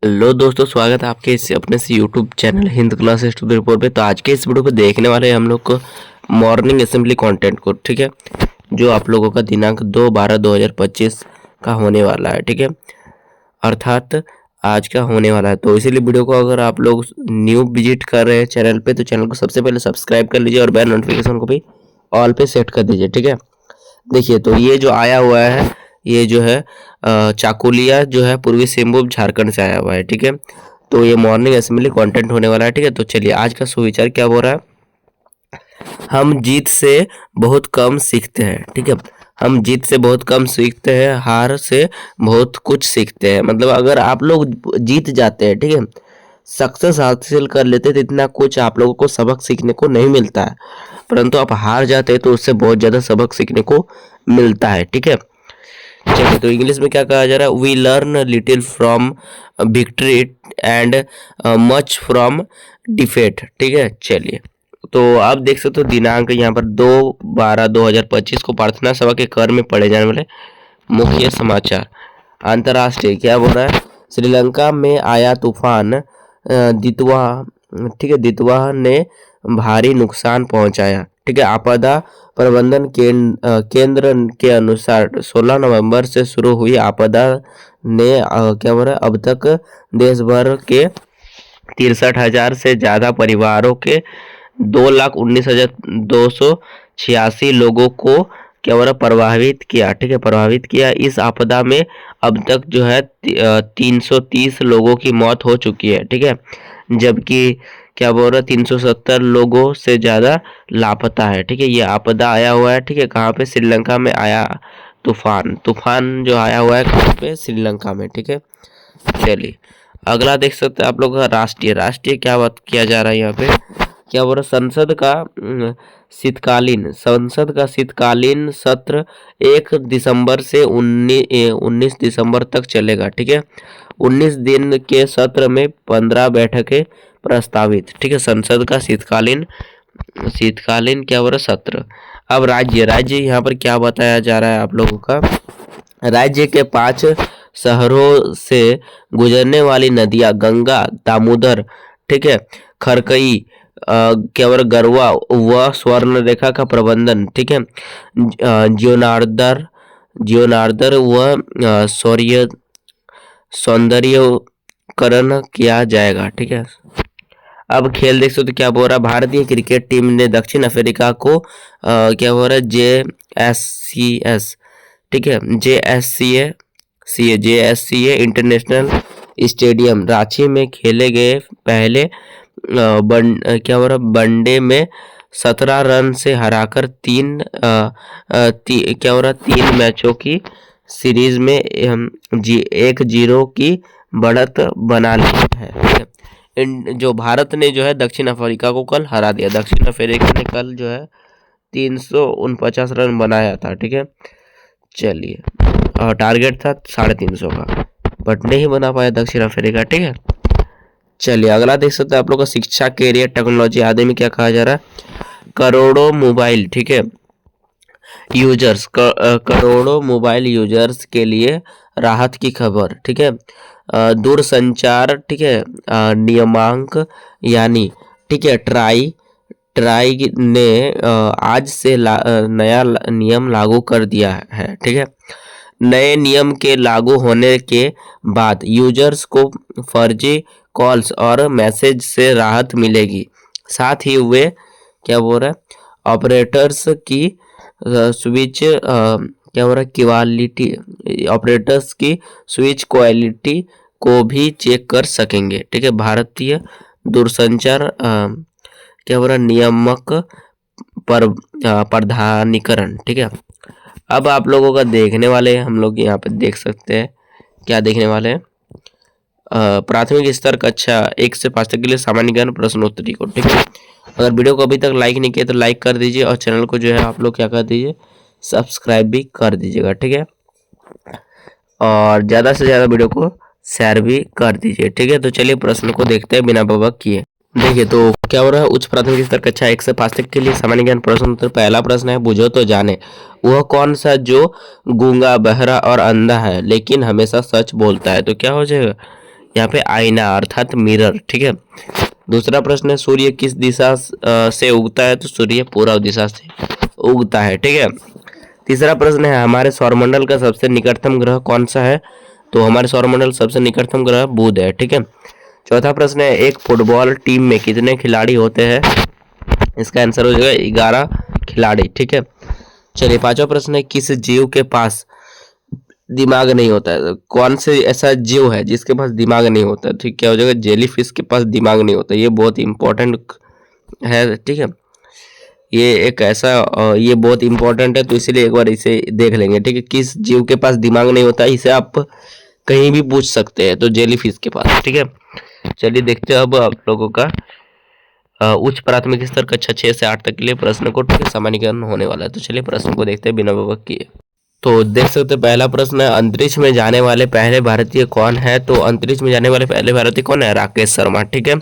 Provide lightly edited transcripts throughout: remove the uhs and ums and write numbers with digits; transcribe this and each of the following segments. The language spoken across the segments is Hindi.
हेलो दोस्तों, स्वागत है आपके इस अपने से YouTube channel Hind class studio report पे। तो आज के इस वीडियो को देखने वाले हैं हम लोग को मॉर्निंग असेंबली कंटेंट को, ठीक है, जो आप लोगों का दिनांक 2/12/2025 का होने वाला है, ठीक है, अर्थात आज का होने वाला है। तो इसीलिए वीडियो को अगर आप लोग न्यू विजिट कर रहे हैं चैनल पे तो चैनल को सबसे पहले सब्सक्राइब कर लीजिए और बेल नोटिफिकेशन को भी ऑल पे सेट कर दीजिए, ठीक है। देखिए, तो ये जो आया हुआ है, ये जो है चाकुलिया जो है पूर्वी सिंहभूम झारखंड से आया हुआ है, ठीक है। तो ये मॉर्निंग असेंबली कंटेंट होने वाला है, ठीक है। तो चलिए आज का सुविचार क्या बोल रहा है। हम जीत से बहुत कम सीखते हैं, ठीक है। हम जीत से बहुत कम सीखते हैं, हार से बहुत कुछ सीखते हैं। मतलब अगर आप लोग जीत जाते हैं, ठीक है, सक्सेस हासिल कर लेते हैं तो इतना कुछ आप लोगों को सबक सीखने को नहीं मिलता है, परंतु आप हार जाते हैं तो उससे बहुत ज़्यादा सबक सीखने को मिलता है, ठीक है। चलिए, तो इंग्लिश में क्या कहा जा रहा है, we learn little from victory and much from defeat, ठीक है। चलिए, तो आप देख सकते हो दिनांक यहाँ पर 2/12/2025 को प्रार्थना सभा के कर में पढ़े जाने वाले मुख्य समाचार। अंतर्राष्ट्रीय क्या बोल रहा है, श्रीलंका में आया तूफान दितवा, ठीक है, दितवा ने भारी नुकसान पहुंचाया, ठीक है। आपदा प्रबंधन केंद्र के अनुसार 16 नवंबर से शुरू हुई आपदा ने क्या बोल रहा है, अब तक देश भर के 63,000 से ज़्यादा परिवारों के 2,19,286 लोगों को क्या बोला प्रभावित किया, ठीक है, प्रभावित किया। इस आपदा में अब तक जो है 330 लोगों की मौत हो चुकी है, ठीक है, जबकि क्या बोल रहा है 370 लोगों से ज़्यादा लापता है, ठीक है। ये आपदा आया हुआ है, ठीक है, कहाँ पे, श्रीलंका में आया तूफान जो आया हुआ है कहाँ पे, श्रीलंका में, ठीक है। चलिए अगला देख सकते हैं आप लोग का राष्ट्रीय क्या बात किया जा रहा है यहाँ पे, क्या बोल रहा है, संसद का शीतकालीन सत्र 1 दिसंबर से 19 दिसंबर तक चलेगा, ठीक है। 19 दिन के सत्र में 15 बैठकें प्रस्तावित, ठीक है। संसद का शीतकालीन क्या बोल रहा है, सत्र। अब राज्य यहाँ पर क्या बताया जा रहा है आप लोगों का, राज्य के 5 शहरों से गुजरने वाली नदियां गंगा, दामोदर, ठीक है, खरकई, क्या बोल गरवा व स्वर्ण रेखा का प्रबंधन, ठीक है, जियोनार्दर व सौंदर्यकरण किया जाएगा, ठीक है। अब खेल देख सकते तो क्या बोल रहा है, भारतीय क्रिकेट टीम ने दक्षिण अफ्रीका को क्या बोल रहा है, JSCS, ठीक है, JSCA इंटरनेशनल स्टेडियम रांची में खेले गए पहले क्या बोल रहा वनडे में 17 रन से हराकर क्या हो रहा 3 मैचों की सीरीज में 1-0 की बढ़त बना ली है। जो भारत ने जो है दक्षिण अफ्रीका को कल हरा दिया। दक्षिण अफ्रीका ने कल जो है 349 रन बनाया था, ठीक है। चलिए, टारगेट था 350 का, बट नहीं बना पाया दक्षिण अफ्रीका, ठीक है। चलिए अगला देख सकते हैं आप लोग का शिक्षा, कैरियर, टेक्नोलॉजी आदि में क्या कहा जा रहा है, करोड़ों मोबाइल, ठीक है, यूजर्स करोड़ों मोबाइल यूजर्स के लिए राहत की खबर, ठीक है। दूरसंचार, ठीक है, नियमांक यानी, ठीक है, ट्राई ने आज से नया नियम लागू कर दिया है, ठीक है। नए नियम के लागू होने के बाद यूजर्स को फर्जी कॉल्स और मैसेज से राहत मिलेगी। साथ ही वे क्या बोल रहा है, ऑपरेटर्स की स्विच क्या बोल रहा है, ऑपरेटर्स की स्विच क्वालिटी को भी चेक कर सकेंगे, ठीक है। भारतीय दूरसंचार क्या बोल रहा है, नियामक प्राधिकरण, ठीक है। अब आप लोगों का देखने वाले हम लोग यहाँ पे देख सकते हैं, क्या देखने वाले हैं, प्राथमिक स्तर कक्षा 1 से 5 तक के लिए सामान्य ज्ञान प्रश्नोत्तरी को, ठीक है। अगर वीडियो को अभी तक लाइक नहीं किया तो लाइक कर दीजिए और चैनल को जो है आप लोग क्या कर दीजिए, सब्सक्राइब भी कर दीजिएगा, ठीक है। और ज़्यादा से ज़्यादा वीडियो को शेयर भी कर दीजिए, ठीक है। तो चलिए प्रश्न को देखते हैं बिना बबक किए। देखिए, तो क्या हो रहा है, उच्च प्राथमिक स्तर कक्षा 1 से 5 तक के लिए सामान्य ज्ञान प्रश्न उत्तर। पहला प्रश्न है, बुझो तो जाने वह कौन सा जो गूंगा, बहरा और अंधा है लेकिन हमेशा सच बोलता है। तो क्या हो जाएगा, यहाँ पे आईना अर्थात मिरर, ठीक है। दूसरा प्रश्न है सूर्य किस दिशा से उगता है, तो सूर्य पूर्व दिशा से उगता है, ठीक है। तीसरा प्रश्न है हमारे सौरमंडल का सबसे निकटतम ग्रह कौन सा है, तो हमारे सौरमंडल सबसे निकटतम ग्रह बुध है, ठीक है। चौथा प्रश्न है एक फुटबॉल टीम में कितने खिलाड़ी होते हैं, इसका आंसर हो जाएगा 11 खिलाड़ी, ठीक है। चलिए पांचवा प्रश्न है किस जीव के पास दिमाग नहीं होता है, कौन से ऐसा जीव है जिसके पास दिमाग नहीं होता है, ठीक, क्या हो जाएगा जेलीफिश के पास दिमाग नहीं होता। ये बहुत इंपॉर्टेंट है, ठीक है। ये एक ऐसा ये बहुत इंपॉर्टेंट है, तो इसीलिए एक बार इसे देख लेंगे, ठीक है। किस जीव के पास दिमाग नहीं होता, इसे आप कहीं भी पूछ सकते हैं, तो जेलीफिश के पास, ठीक है। चलिए देखते हैं अब आप लोगों का उच्च प्राथमिक स्तर कक्षा 6 से 8 तक के लिए प्रश्न को सामान्यीकरण होने वाला है। तो चलिए प्रश्न को देखते हैं बिना विवक किए। तो देख सकते हैं पहला प्रश्न है अंतरिक्ष में जाने वाले पहले भारतीय कौन है, तो अंतरिक्ष में जाने वाले पहले भारतीय कौन है, राकेश शर्मा, ठीक है।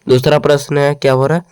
दूसरा प्रश्न है क्या हो रहा है,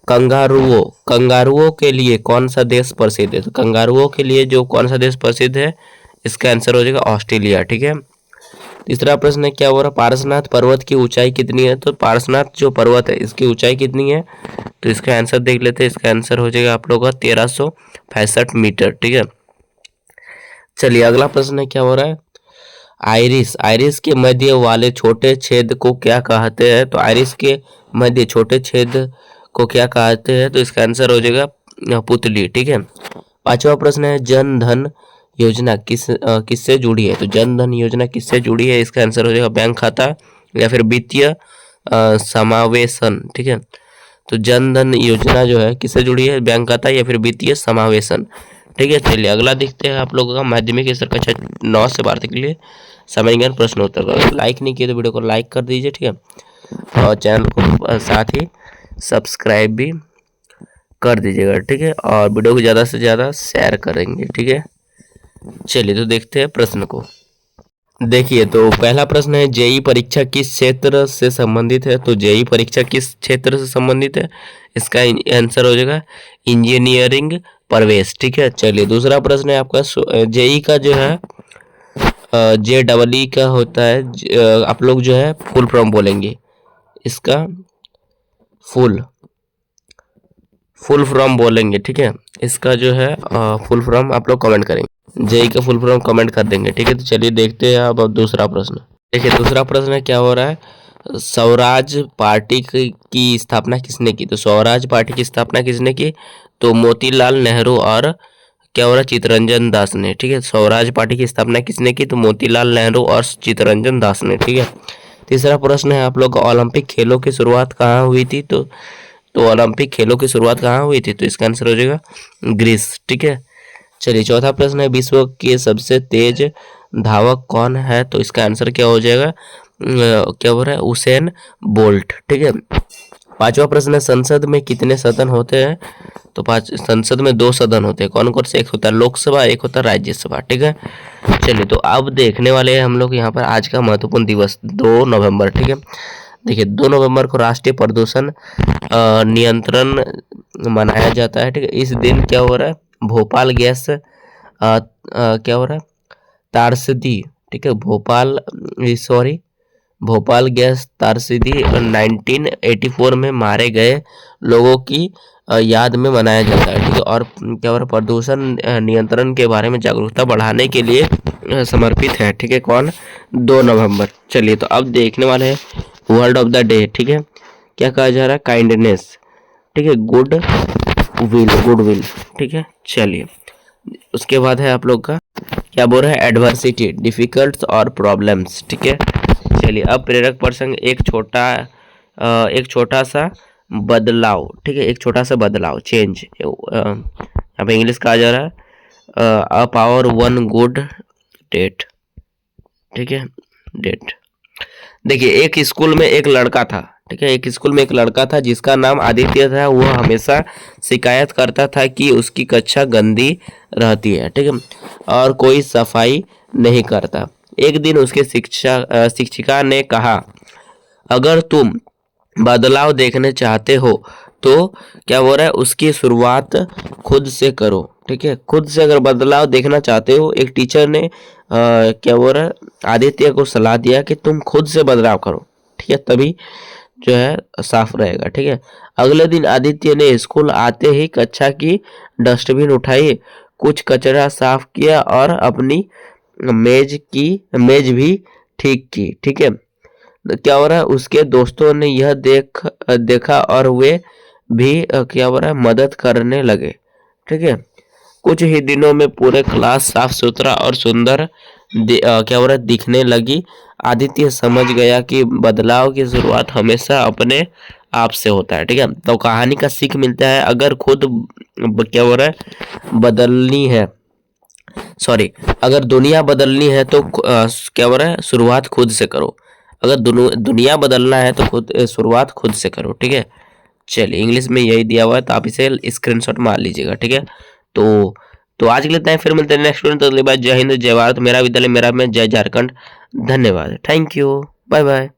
कंगारुओं के लिए कौन सा देश प्रसिद्ध है, तो कंगारुओं के लिए जो कौन सा देश प्रसिद्ध है, इसका आंसर हो जाएगा ऑस्ट्रेलिया, ठीक है। तीसरा प्रश्न है क्या हो रहा है पारसनाथ पर्वत की ऊंचाई कितनी है, तो पारसनाथ जो पर्वत है इसकी ऊंचाई कितनी है, तो इसका आंसर देख लेते हैं। इसका आंसर हो जाएगा आप लोगों का 1365 मीटर, ठीक है। चलिए अगला प्रश्न है क्या हो रहा है आइरिस के मध्य वाले छोटे छेद को क्या कहते हैं, तो आइरिस के मध्य छोटे छेद को क्या कहते हैं, तो इसका आंसर हो जाएगा पुतली, ठीक है। पांचवा प्रश्न है जन धन योजना किससे जुड़ी है, तो जन धन योजना किससे जुड़ी है, इसका आंसर हो जाएगा बैंक खाता या फिर वित्तीय समावेशन, ठीक है। तो जन धन योजना जो है किससे जुड़ी है, बैंक खाता या फिर वित्तीय समावेशन, ठीक है। चलिए अगला देखते हैं आप लोगों का माध्यमिक स्तर कक्षा 9 से 12 के लिए सामान्य प्रश्न उत्तर का। लाइक नहीं किए तो वीडियो को लाइक कर दीजिए, ठीक है, और चैनल को साथ ही सब्सक्राइब भी कर दीजिएगा, ठीक है, और वीडियो को ज़्यादा से ज़्यादा शेयर करेंगे, ठीक है। चलिए तो देखते हैं प्रश्न को। देखिए तो पहला प्रश्न है जेई परीक्षा किस क्षेत्र से संबंधित है, तो जेई परीक्षा किस क्षेत्र से संबंधित है, इसका आंसर हो जाएगा इंजीनियरिंग प्रवेश, ठीक है। चलिए दूसरा प्रश्न है आपका जेई का जो है JEE का होता है आप लोग जो है फुल फॉर्म बोलेंगे, इसका फुल फॉर्म बोलेंगे, ठीक है। इसका जो है फुल फॉर्म आप लोग कमेंट करेंगे, जेई का फुल फॉर्म कमेंट कर देंगे, ठीक है। तो चलिए देखते हैं अब दूसरा प्रश्न। देखिए दूसरा प्रश्न है क्या हो रहा है स्वराज पार्टी की स्थापना किसने की, तो स्वराज पार्टी की स्थापना किसने की, तो मोतीलाल नेहरू और क्या हो रहा है चित्तरंजन दास ने, ठीक है। स्वराज पार्टी की स्थापना किसने की, तो मोतीलाल नेहरू और चित्तरंजन दास ने, ठीक है। तीसरा प्रश्न है आप लोग ओलंपिक खेलों की शुरुआत कहाँ हुई थी, तो ओलंपिक खेलों की शुरुआत कहाँ हुई थी, तो इसका आंसर हो जाएगा ग्रीस, ठीक है। चलिए चौथा प्रश्न है विश्व के सबसे तेज धावक कौन है, तो इसका आंसर क्या हो जाएगा क्या हो रहा है उसेन बोल्ट, ठीक है। पांचवा प्रश्न है संसद में कितने सदन होते हैं, तो संसद में 2 सदन होते हैं, कौन कौन से, एक होता है लोकसभा एक होता है राज्यसभा, ठीक है। चलिए तो अब देखने वाले हैं हम लोग यहाँ पर आज का महत्वपूर्ण दिवस 2 नवंबर, ठीक है। देखिए 2 नवंबर को राष्ट्रीय प्रदूषण नियंत्रण मनाया जाता है, ठीक है। इस दिन क्या हो रहा है भोपाल गैस क्या हो रहा है तारसीदी, ठीक है, भोपाल गैस तारसीदी 1984 में मारे गए लोगों की याद में मनाया जाता है, ठीक है। और क्या हो रहा है प्रदूषण नियंत्रण के बारे में जागरूकता बढ़ाने के लिए समर्पित है, ठीक है, कौन 2 नवंबर। चलिए तो अब देखने वाले हैं वर्ड ऑफ द डे, ठीक है। क्या कहा जा रहा है काइंडनेस, ठीक है, गुड विल, ठीक है। चलिए उसके बाद है आप लोग का क्या बोल रहा है एडवर्सिटी डिफिकल्ट और प्रॉब्लम्स, ठीक है। चलिए अब प्रेरक प्रसंग एक छोटा सा बदलाव, ठीक है, एक छोटा सा बदलाव चेंज, यहाँ पे इंग्लिश कहा जा रहा है a power one good debt, ठीक है, डेट। देखिए एक स्कूल में एक लड़का था, ठीक है, एक स्कूल में एक लड़का था जिसका नाम आदित्य था। वह हमेशा शिकायत करता था कि उसकी कक्षा गंदी रहती है, ठीक है, और कोई सफाई नहीं करता। एक दिन उसके शिक्षिका ने कहा अगर तुम बदलाव देखने चाहते हो तो क्या हो रहा है उसकी शुरुआत खुद से करो, ठीक है, खुद से अगर बदलाव देखना चाहते हो, एक टीचर ने क्या बोल रहा है, आदित्य को सलाह दिया कि तुम खुद से बदलाव करो, ठीक है, तभी जो है साफ रहेगा। ठीक है, अगले दिन आदित्य ने स्कूल आते ही कक्षा की डस्टबिन उठाई, कुछ कचरा साफ किया और अपनी मेज भी ठीक की। ठीक है, तो क्या हो रहा है, उसके दोस्तों ने यह देखा और वे भी क्या हो रहा है, मदद करने लगे। ठीक है, कुछ ही दिनों में पूरे क्लास साफ सुथरा और सुंदर क्या हो रहा है, दिखने लगी। आदित्य समझ गया कि बदलाव की शुरुआत हमेशा अपने आप से होता है। ठीक है, तो कहानी का सीख मिलता है, अगर खुद क्या हो रहा है, बदलनी है, सॉरी, अगर दुनिया बदलनी है तो क्या हो रहा है, शुरुआत खुद से करो। अगर दुनिया बदलना है तो शुरुआत खुद से करो। ठीक है, चलिए, इंग्लिश में यही दिया हुआ है, तो आप इसे स्क्रीनशॉट मार लीजिएगा। ठीक है, तो आज के लिए इतना ही, फिर मिलते हैं नेक्स्ट वीडियो में। तो अगली बार जय हिंद, जय भारत, मेरा विद्यालय मेरा में, जय झारखंड। धन्यवाद, थैंक यू, बाय बाय।